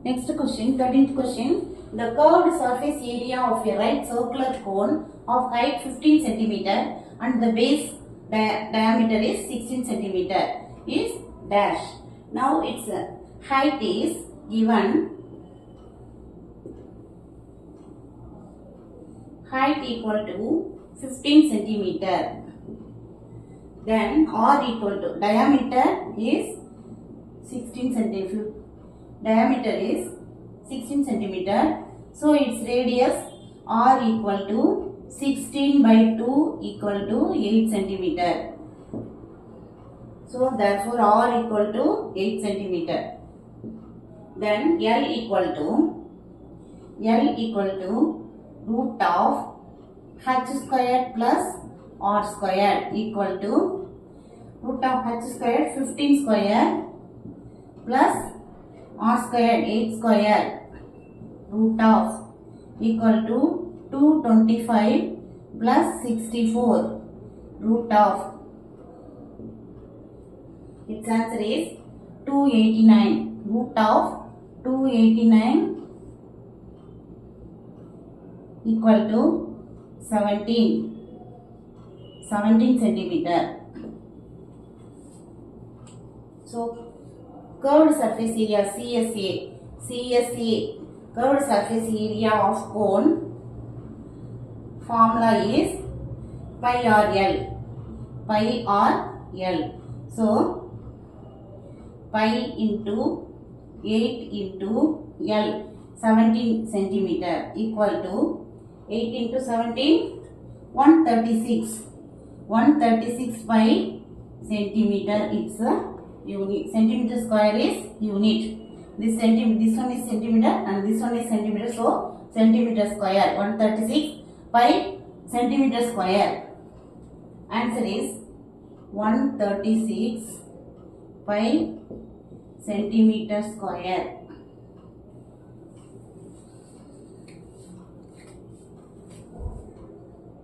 Next question, 13th question. The curved surface area of a right circular cone of height 15 cm and the base diameter is 16 cm is dash. Now its height is given. Height equal to 15 centimeter. Then R equal to diameter is 16 centimeter. Diameter is 16 centimeter. So its radius R equal to 16 by 2 equal to 8 centimeter. So therefore R equal to 8 centimeter. Then L equal to root of h squared plus r squared equal to root of h squared 15 squared plus r squared 8 squared root of equal to 225 plus 64 root of its answer is 289 root of 289 equal to 17 centimeter. So curved surface area CSA curved surface area of cone formula is pi r L. So pi into 8 into L 17 centimeter equal to 8 into 17 136 pi centimeter. It's a unit. Centimeter square is unit. This one is centimeter and this one is centimeter. So centimeter square 136 pi centimeter square. Answer is 136 pi centimeter square.